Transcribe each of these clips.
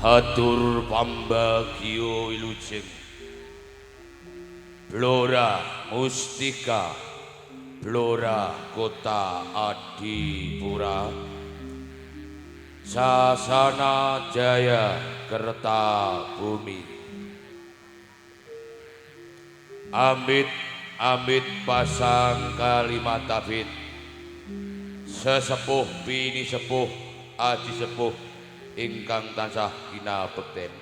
Hatur pambagio ilujeng Blora Mustika Blora Kota Adipura Sasana Jaya Kerta Bumi Amit Amit pasang kalimat tafid Sesepuh bini sepuh Aji sepuh ingkang tansah kina bekten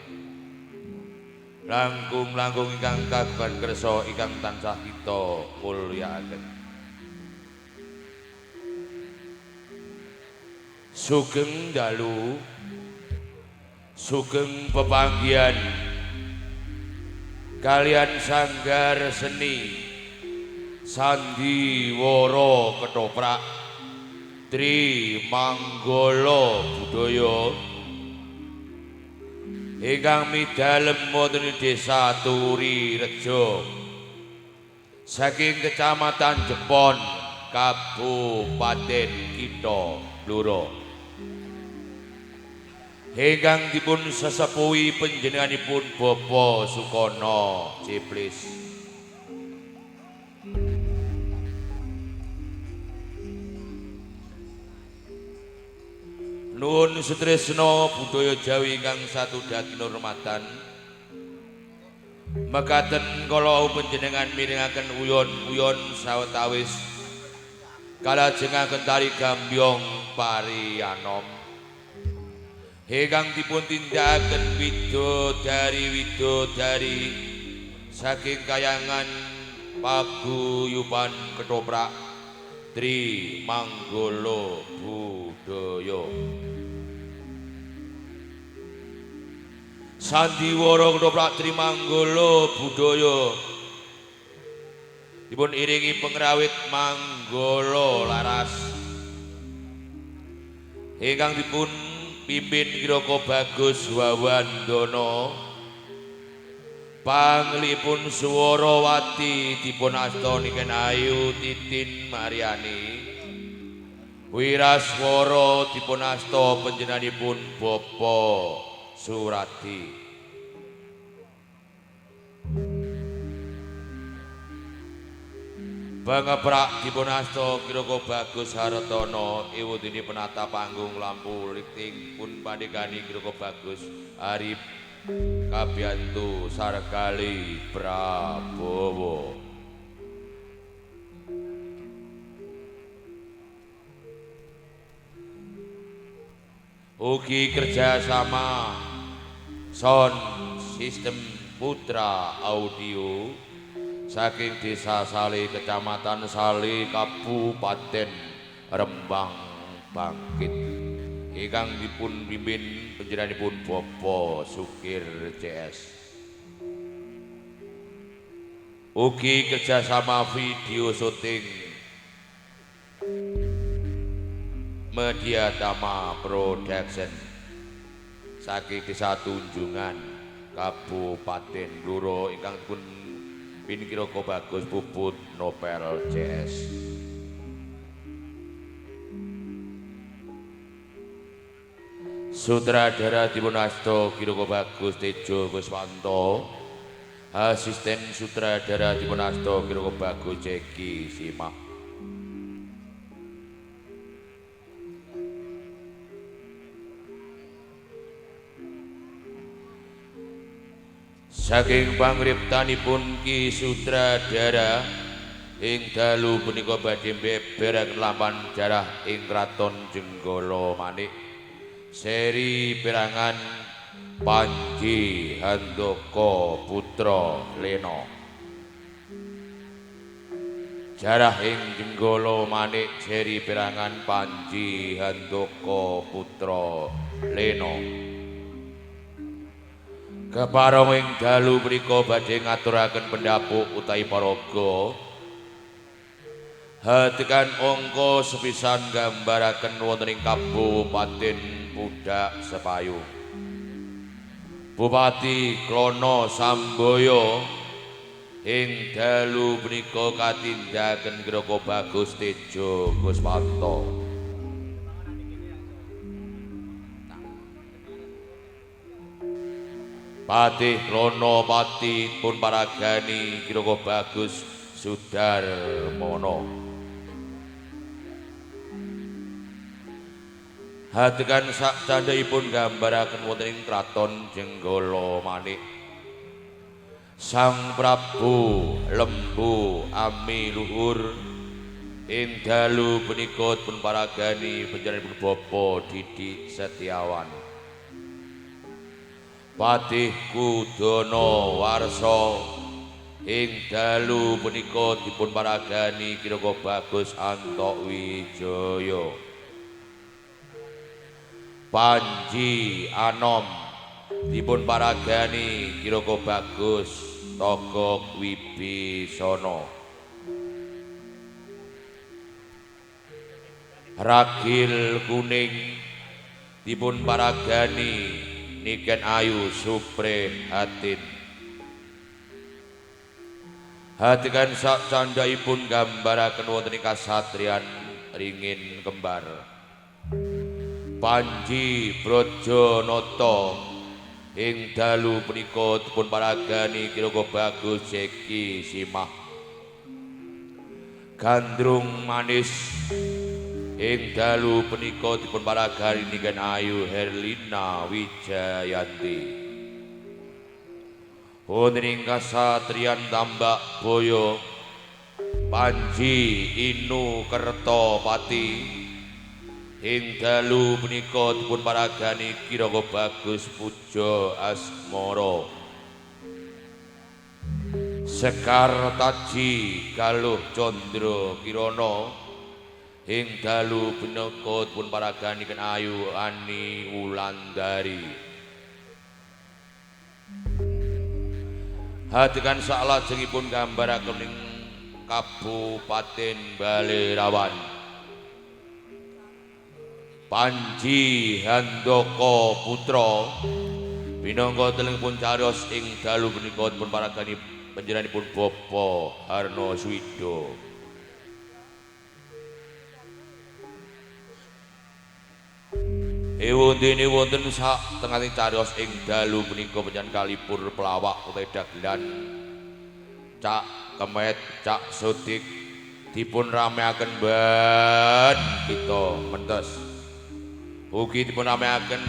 langkung-langkung ingkang kagungan kersa ingkang tansah kita mulyakaken sugeng dalu sugeng pepanggihan kalian sanggar seni sandiwara ketoprak Tri Manggala Budaya ingkang midhalem wonten ing Desa Turi Rejo saking Kecamatan Jepon Kabupaten Kitha Blora ingkang dipun sesepuhi panjenenganipun Bapak Sukono Ciplis Nuwun sutresna budaya Jawi ingkang satudha kinurmatan mekaten kala panjenengan mirengaken uyon-uyon sawetawis kalajengaken tari gambyong parianom ingkang dipun tindakaken widodari saking kayangan paguyuban ketoprak Tri Manggala Budaya Sandiwara ketoprak Tri Manggala Budaya dipun iringi pengrawit Manggala Laras ingkang dipun pimpin Kiraka Bagus Wawandana panglipun Suwarawati dipun asta niken Ayu Titin Mariani Wiraswara dipun asta panjenenganipun Bapak Surati Bangeprak dipunasta Kiroko Bagus Hartono iwudini penata panggung lampu lighting pun pandegani Kiroko Bagus Arif Kabiyantu Sargali Prabowo. Ugi kerjasama sound sistem Putra Audio saking Desa Sali Kecamatan Sali Kabupaten Rembang Bangkit ingkang dipun pimpin panjenenganipun Bapak Sukir CS. Ugi kerjasama video syuting Media Tama Production saking Desa Tunjungan Kabupaten Bluro ingkang dipun pimpin Kiroko Bagus Puput Nopel CS. Sutradara dipunasta Kiroko Bagus Tejo Guswanto. Asisten sutradara dipunasta Kiroko Bagus Ceki Simak. Saking pangriptanipun Ki Sutradara ing dalu punika badhe mbeberaken lampahan jarah ing Kraton Jenggala Manik seri perangan Panji Handaka Putra Lena. Jarah ing Jenggala Manik seri perangan Panji Handaka Putra Lena. Kepareng ing dalu mriku badhe ngaturaken pendhapuk utawi paraga hatikan angka sepisan gambaraken wonten ing Kabupaten Pudak Sepayung. Bupati Klono Samboyo ing dalu menika katindaken Kiroko Bagus Tejo Guswanto. Patih Klono Pati pun paragani Kiroko Bagus Sudarmono. Hatikan sak candhaipun gambaraken wonten ing Kraton Jenggala Manik. Sang Prabu Lembu Ami Luhur ing dalu punika pun paragani panjenenganipun Bapak Didik Setiawan. Patih Kudono Warsa ing dalu punika dipun paragani Kiroko Bagus Antok Wijaya. Panji Anom dipun paragani Kiroko Bagus Togok Wibisana. Ragil Kuning dipun paragani Niken Ayu Supre Hatin. Hatikan sak candhaipun gambaraken wonten ing kasatriyan Ringin Kembar. Panji Brojonata ing dalu punika dipun paragani Kiroko Bagus Ceki Simah. Gandrung Manis ing dalu punika dipun paragani Niken Ayu Herlina Wijayanti. Wonten ing kasatriyan Tambak Boyo Panji Inu Kertopati ing dalu punika dipun paragani Kiroko Bagus Puja Asmara. Sekar Taji Galuh Condro Kirana ing dalu punika dipun paragani Niken Ayu Ani Wulandari. Hatikan salajengipun gambaraken ing Kabupaten Balerawan. Panji Handaka Putra minangka telengipun cariyos ing dalu punika dipun paragani panjenenganipun Bapak Harno Swido. Ewondene wonten sak tengahing cariyos ing dalu punika panjenengan kalipur pelawak utawi dagelan Cak Kemet, Cak Sodik, dipun rameaken ban kita mentes. Ugi dipun rameaken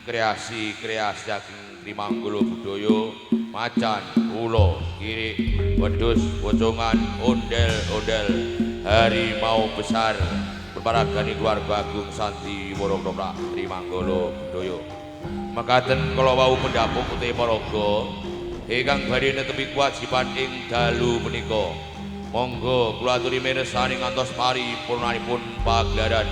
kreasi-kreasi saking Trimanggolo budaya macan, ula, kirik, wedhus, pocongan, ondel-ondel, harimau besar berparagani keluarga agung Sandi Worokroprak Trimanggolo budaya. Mekaten kala wau pendhapuk utawi paraga ingkang badhe netepi kewajiban ing dalu menika. Monggo kula aturi mirsani ngantos paripurnanipun pagelaran.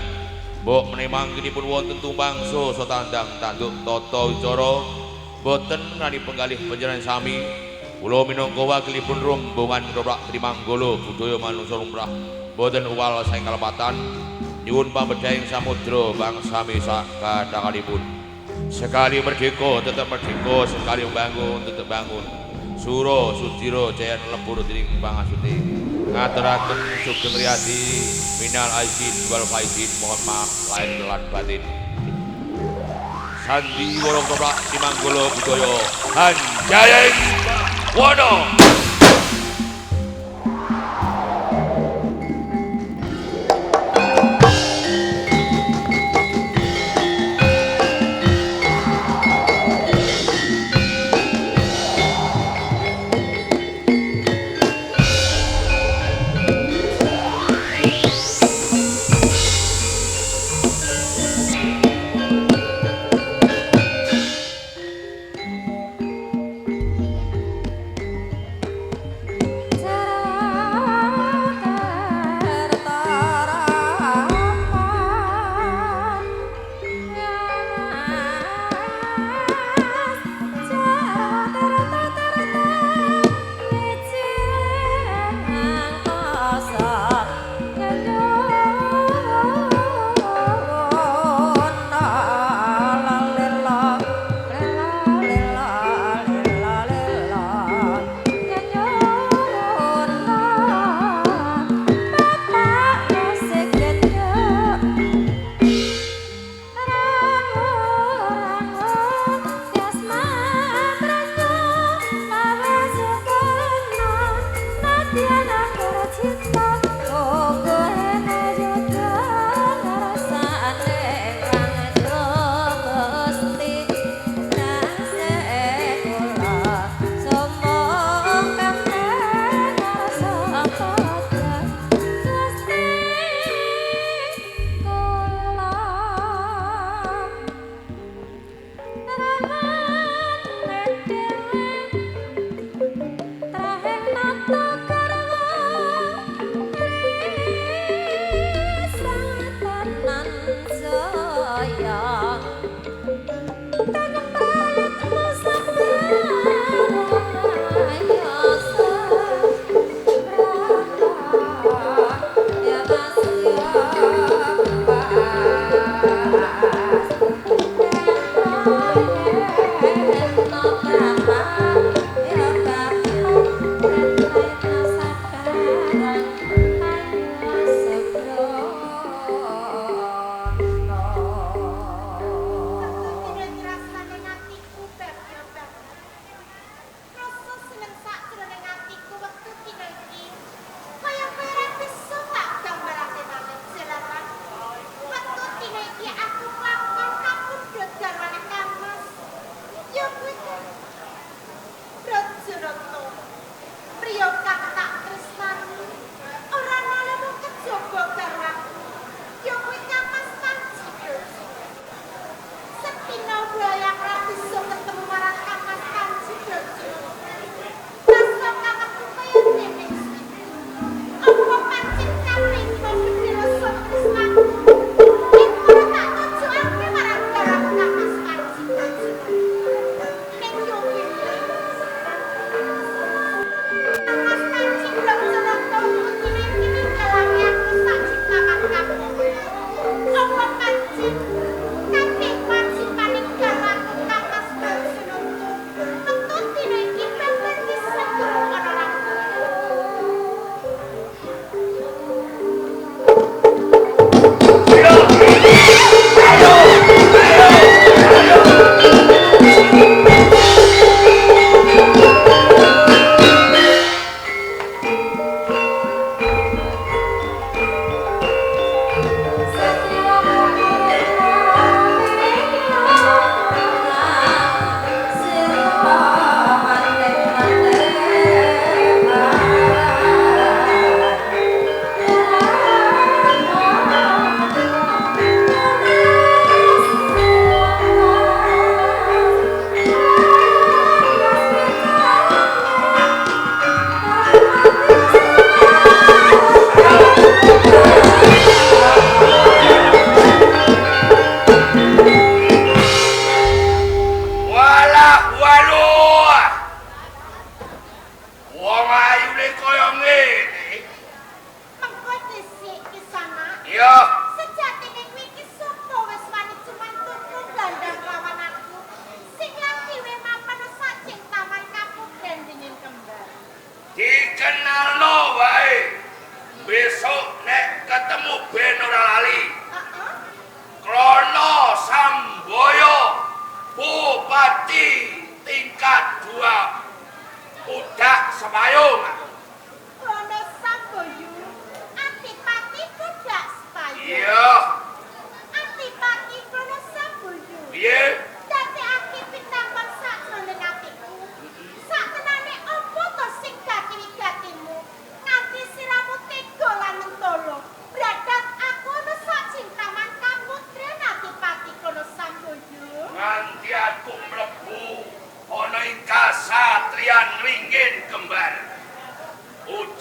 Mbok menemangkenipun wonten tumbangsa satandang tanduk tata wicara boten nani penggalih panjenengan sami. Kula minangka wakilipun rombongan Kroprak Trimanggolo budaya manungsa lumrah boten uwal saking kalepatan nyuwun pambedhahing samudra bangsami sakathakalipun. Sekali merdeka tetap merdeka, sekali membangun tetap bangun. Suro sudira jayan lebur dening pangasuti. Ngaturaken sugeng riyadi minal aidin wal faizin, mohon maaf lahir lan batin. Sandi Worokroprak Trimanggolo budaya Hanjayeng Wono.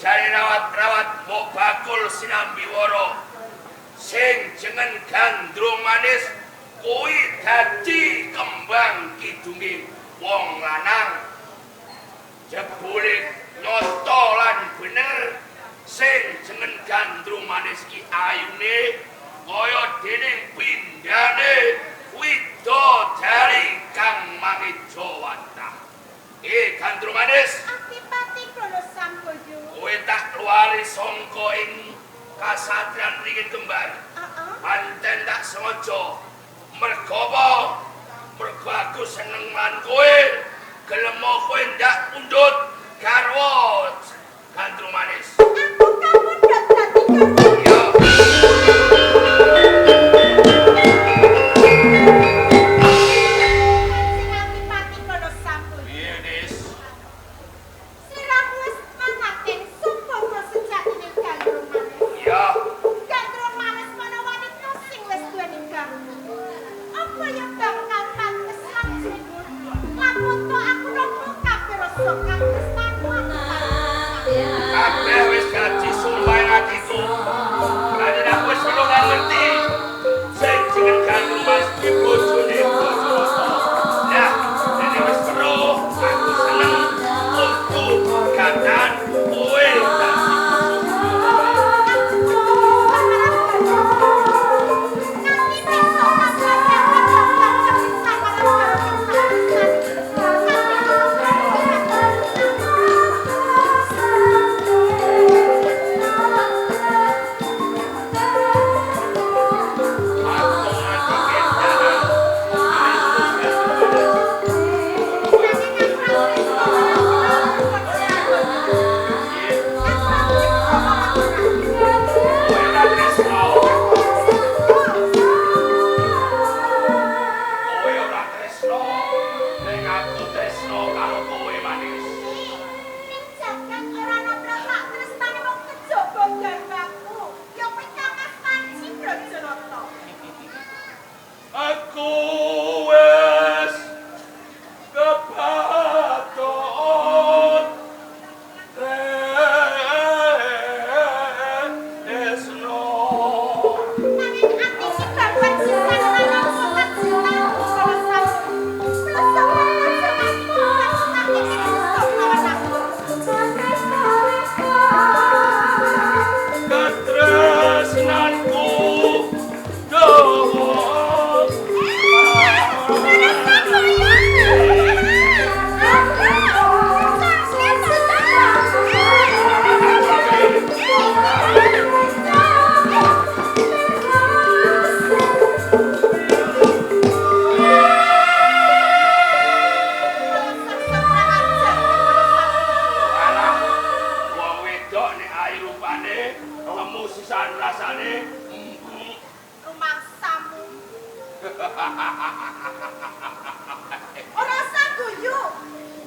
jare rawat-rawat mok bakul sinambi woro sing jeneng gandrung manis kuwi dadi kembang kidunge wong lanang jebule nyoto lan bener sing jeneng gandrung manis ki ayune kaya dene pindhane widodari kang mangejawata. Gandrung manis Akipati kula Samboyo. kowe tak keluari sangka ing kasatriyan ringin kembar. Pancen tak sengaja. Mergo apa? Mergo aku seneng lan kowe gelem kowe ndak pundhut garwa gandrung manis. Aku kapundhut dadi garwa. Sing akipati kula Samboyo. Piye, Nis? Sirah wis mangaken sumpah sejatine gandrung manis. Iya. Gandrung manis wanita sing wis duweni garwa. Apa ya bakal pantes lan jebul. Lamun to aku romo kabeh rasa kang tresnanku. Kabeh wis gaji sumpah atiku. Lan aku wis perlu ngerti. Sing jeneng gandrung manis ki bojone bojo. Ya, dene wis perlu aku seneng untuk gandan kowe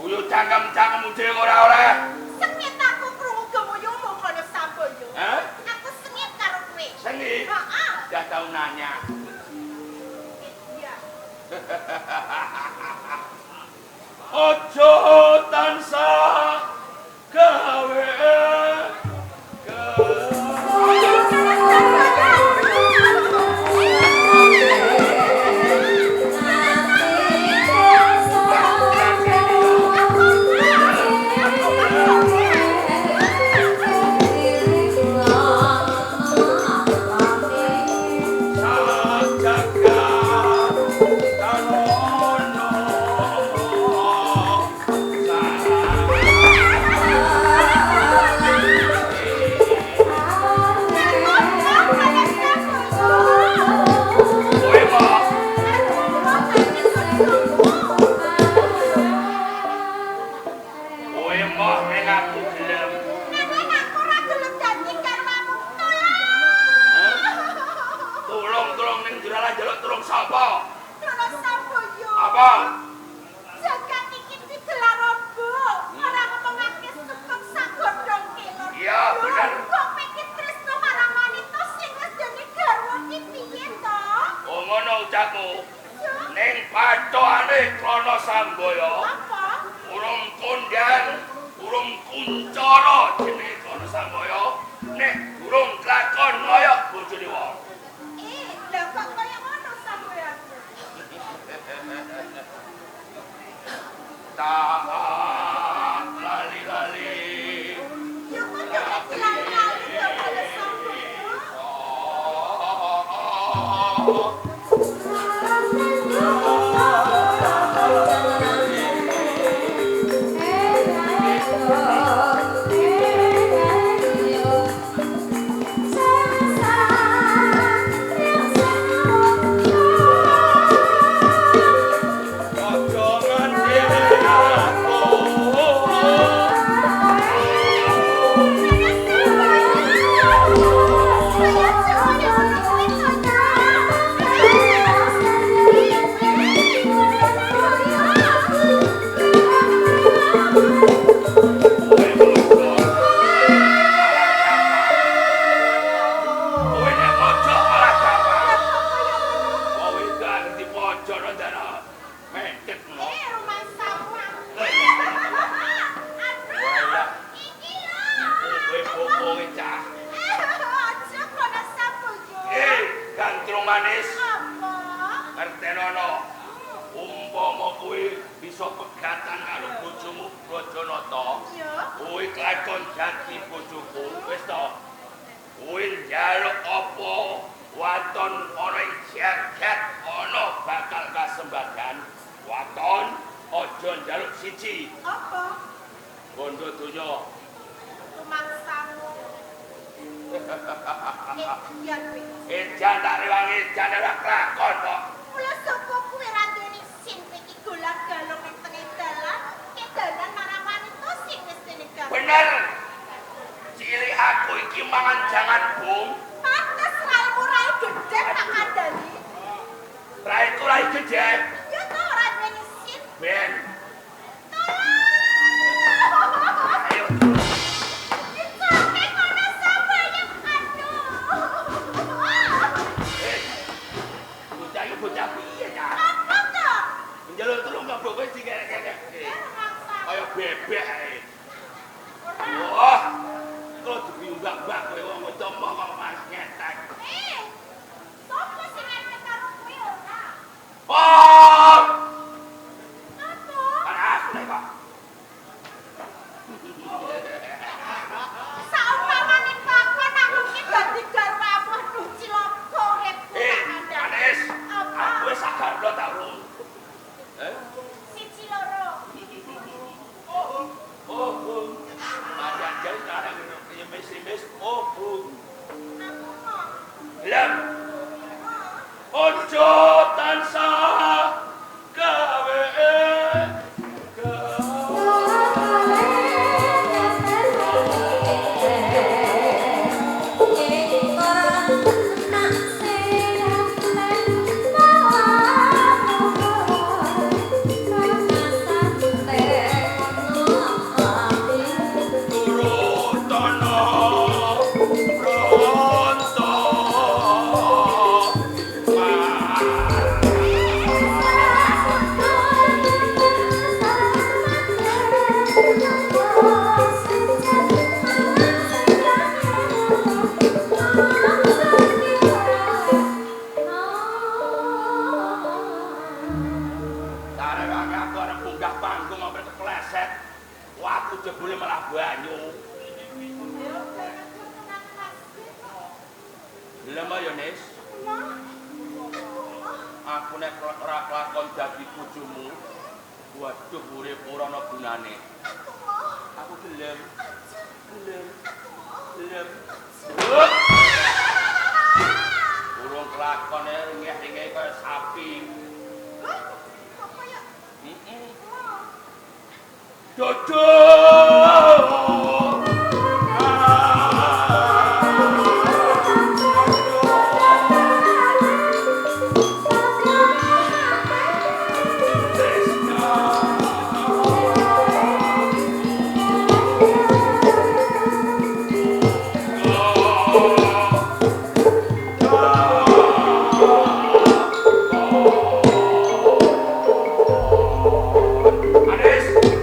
dadi cangkem-cangkemmu dhewe ora oleh. Sengit aku krungu gemuyungmu kono Samboyo. Hah? Aku sengit karo kowe. Sengit? Heeh. Dah tau nanya. Iya. Ojo tansah gawe samaya nek durung kelakon kaya bojone wong. Lah kok kaya ngono sampeyan? Tak lali-lali. Ya kok nek lali-lali kok kaya sampeyan?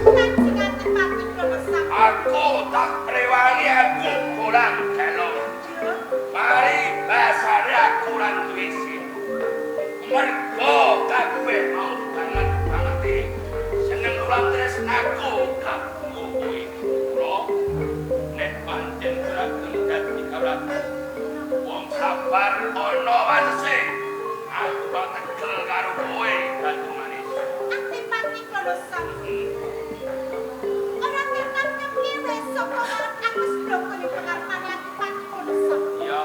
Nganti-nganti mati manese. Aku kok tegel karo kowe, Ratu Manis. Antipati kono sampe. Ora kekan kepiye sapa aku sedoko ning pengarepane antipati kono sampe. Iya.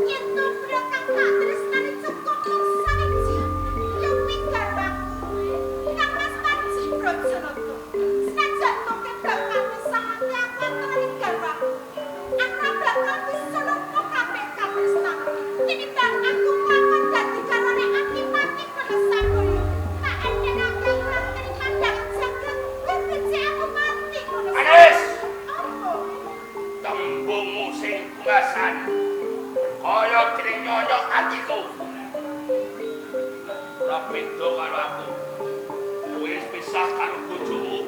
Yen to kang tak tresnani cukup mung saniji. Yo kuwi garwaku. Kang Mas Panji Brojonoto. Senajan to kedak kami sangat aku tenan garwaku. Aku bakal bisa nopo kabeh katresnan. Tinimbang aku mawon dadi garwane antipati kono sampe. Tak enake kurang terima dak jagat. Benci aku mati kono sampe. Manis. Apa? Tembungmu sing pungkasan. Kaya kene nyonyok atiku. Ora beda karo aku. Kowe wis pisah karo bojomu.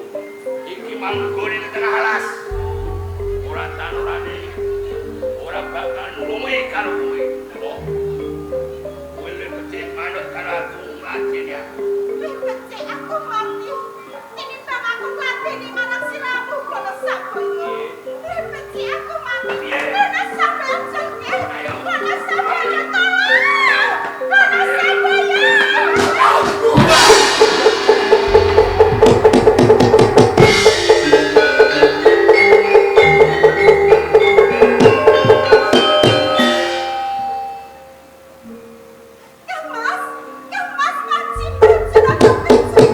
Iki manggone ning tengah alas. Ora tanurane. Ora bakal nulungi karo kowe. Oh. Kowe lebih manut karo aku ngajeni aku. Benci aku mati. Tinimbang aku ngladeni marang siramu kono sampeyan. Benci aku mati. Kono sampeyan jenenge. Kono sampeyan tolong. Kono sampeyan. Kang Mas Panji Brojonoto benci.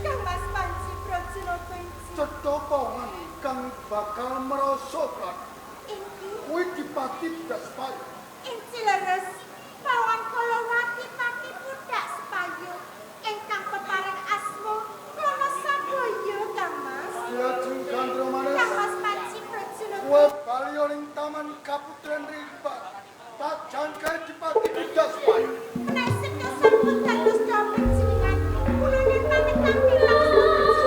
Kang Mas Panji Brojonoto benci. Cetokongan kang bakal merosotkan Inggih. kuwi dipati daspai Inci leres, pawan Kolowati pati budak sepayu, ingkang peparing asma Rono Samboyo, Kang Mas. lajeng Gandra Kang Manis Mas Panji Brojonoto. kuwi bali ning taman Kaputren Rimba tak jangkai dipati daspai Menawi sampun dados dawuh panjenengan, kula nyatane kanthi langsung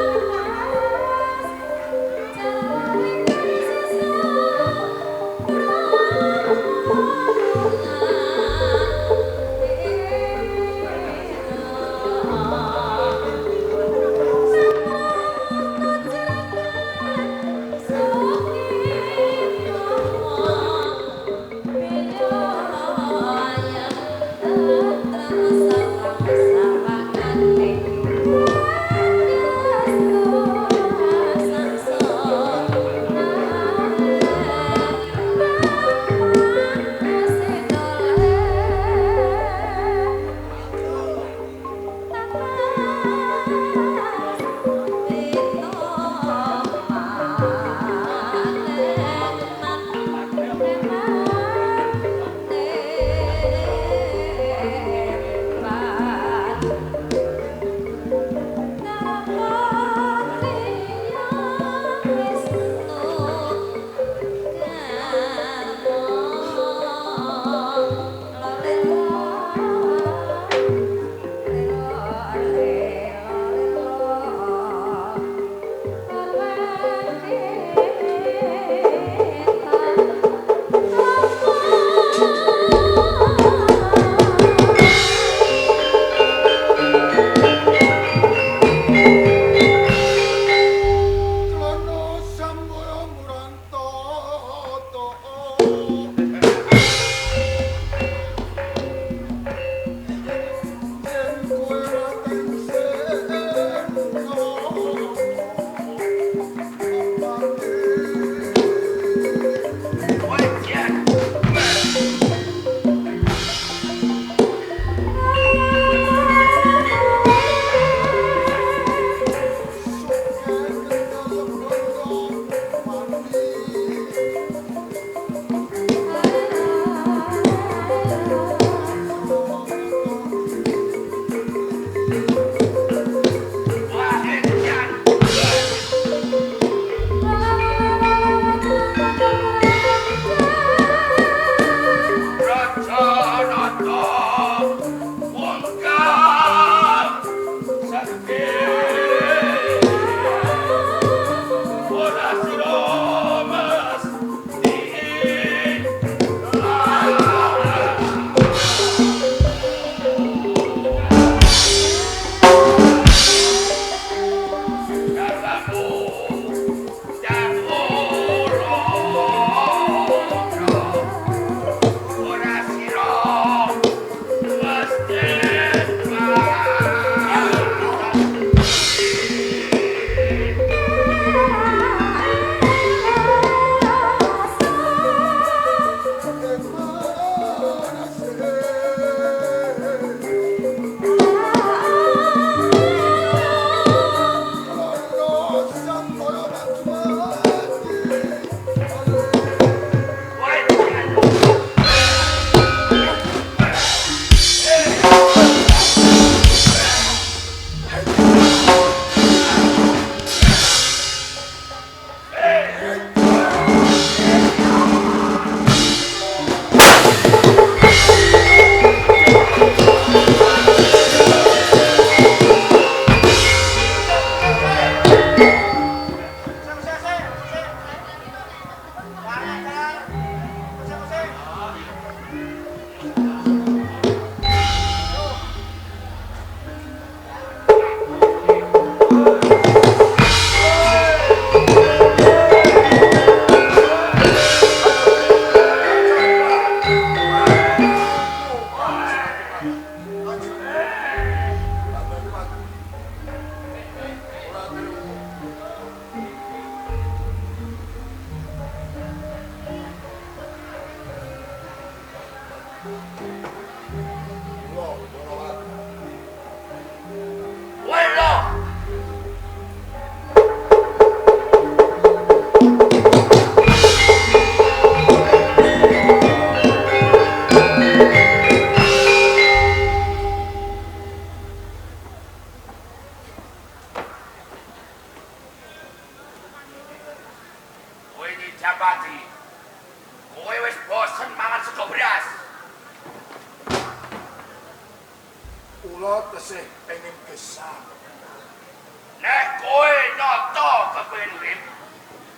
to kepen urip.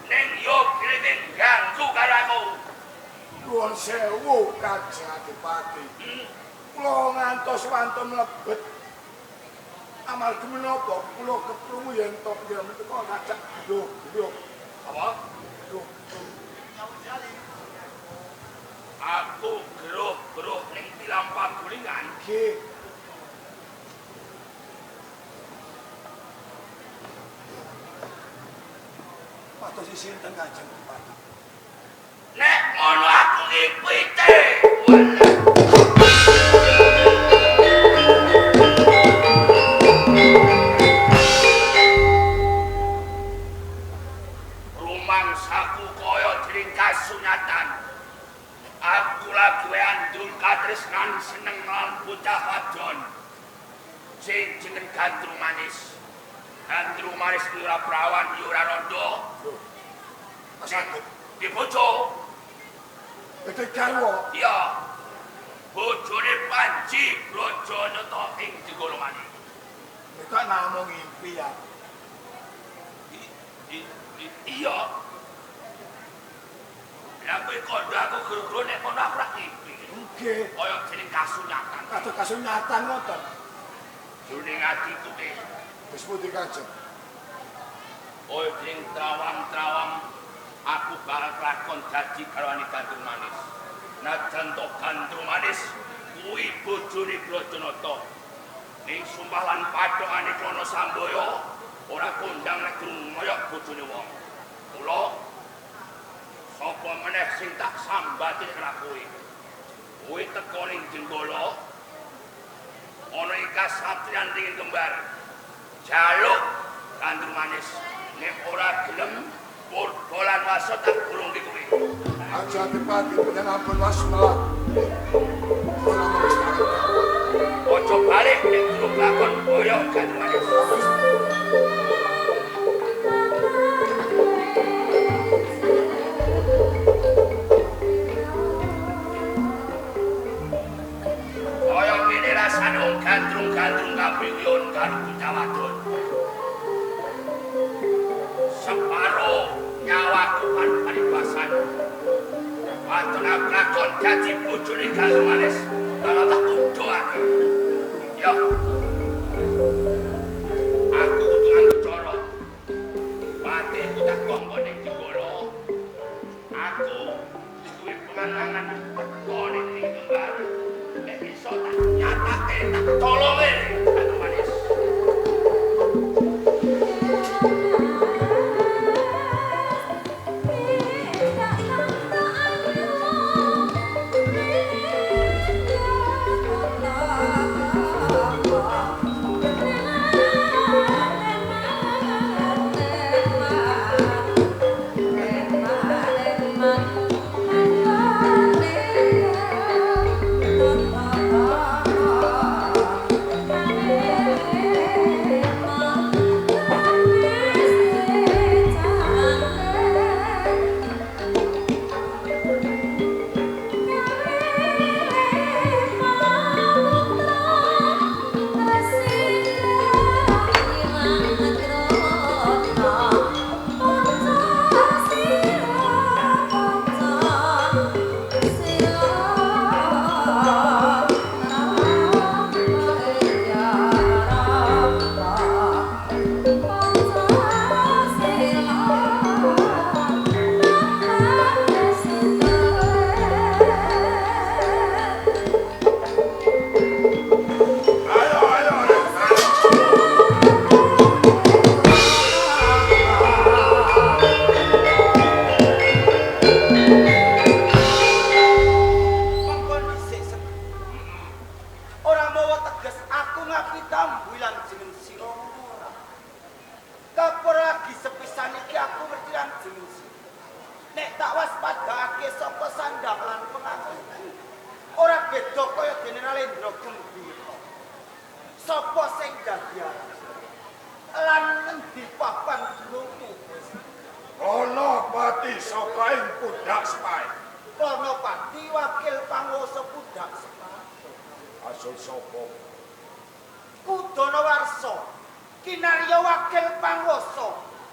Ning yo kene ganggu karo aku. Nuwun sewu Kanjeng Adipati. Kula ngantos wantun mlebet. Amargi menapa kula keprungu yen to nggih teko ngajak lho. Apa? Lho. Aku geruh-geruh ning tilam panggulingan. Nggih. Patos sinten Kanjeng Adipati? Nek ngono aku ngipite. Walah. Rumangsaku kaya diringkas sunyatan. Aku lagi andul katresnan seneng lan bocah wadon. Sing jeneng Gandrung Manis. Gandrung Manis kuwi ora prawan ya ora rondo. Di bojo. Betul garwa. Iya. Bojone Panji Brojonata ing Digolomani. Nek namung ngimpi ya. Iya. Lah kowe kondo aku guru-guru nek kono aku ora ngimpi. Nggih. Kaya jeneng kasunyatan. Kados kasunyatan ngoten. Jroning atiku ki. Wis pundi Kanjeng? Oh, ing trawang-trawang aku bakal lakon dadi garwane Gandrung Manis. Najan to Gandrung Manis kuwi bojone Brojonata. Ning sumpah lan padhongane Klono Sambaya ora kondang nek durung moyok bojone wong. Mula sapa meneh sing tak sambati karo kowe. Kowe teko ning Jenggala ana ing kasatriyan ringin kembar. Jaluk Gandrung Manis. Nek ora gelem bolan waso tak gurungke kowe. Aja Adipati pengen ampun wasmala. Ora mesti. Ojo balik nek durung lakon kaya Gandrung Manis. Kaya ngene rasane wong gandrung-gandrung kapriyon karo bocah wadon. Separo nyawaku kan paribasan. Wadon aku lakon dadi bojone Gandrung Manis. Kalau tak undoake. Ya. Aku kudu nganggo cara. Patiku tak kongkon ning Jenggala. Aku duwe pemandangan kene ning kembar. Nek iso tak nyatake tak tolonge Gandrung Manis.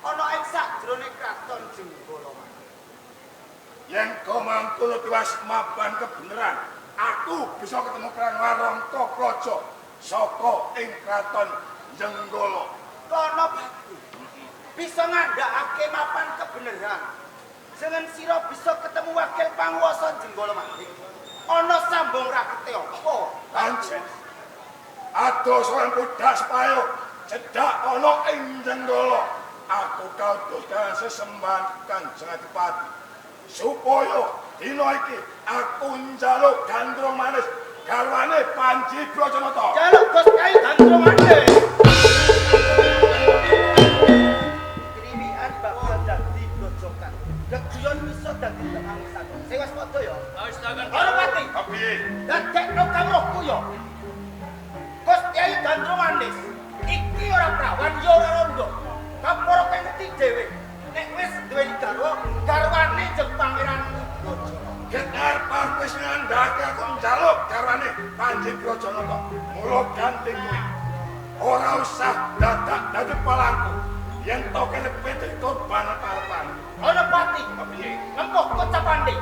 ana ing sajroning kraton Jenggala. Yen kau mampu tiwas mapan kebenaran, aku bisa ketemu kalian Warangka Praja saka ing kraton Jenggala. Kono Bakti. Bisa ngandhakake mapan kebenaran. Jeneng sira bisa ketemu wakil panguwasa Jenggala malih. Ana sambung rakete apa? Pancen adoh seorang budak payo cedak ana ing Jenggala. Aku kautus dengan sesembahan Kanjeng Adipati supaya dina iki aku njaluk gandrung manis garwane Panji Brojonata. Jaluk Gus Kyai gandrung manis. Krimian bakal dadi grojokan. Geguyon bisa dadi tangsan. Sing wis padha ya. Wis tangan. Ora pati. Tapi Dadekno kawruhku ya. Gus Kyai gandrung manis. Iki ora prawan ya ora rondo. Kaporo ngerti dhewe. Nek wis duweni garwa, garwane jeng pangeran Brojonata. getar parwis ngandhake aku njaluk garwane Panji Brojonata. Mula ganti kuwi. Ora usah dadak dadi palangku. Yen to kene pitik korban papan. Ana pati. Piye? Empoh kocapande.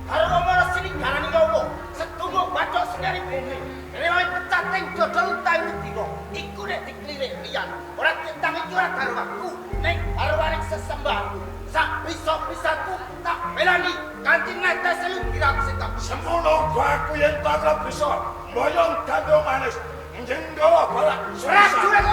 Karo ngono sini garane nyowo. Setunggu bathok sinari bumi. Rene pecating dodol utahe dina. Iku nek diklirik liyan. Ora tentang iki ora garwaku. Ning garwane sesembahanku. Sak bisa-bisaku tak belani kanthi netes lu diraksikan. Semono aku yen tak bisa mboyong gandrung manis Jenggala balak Prajurit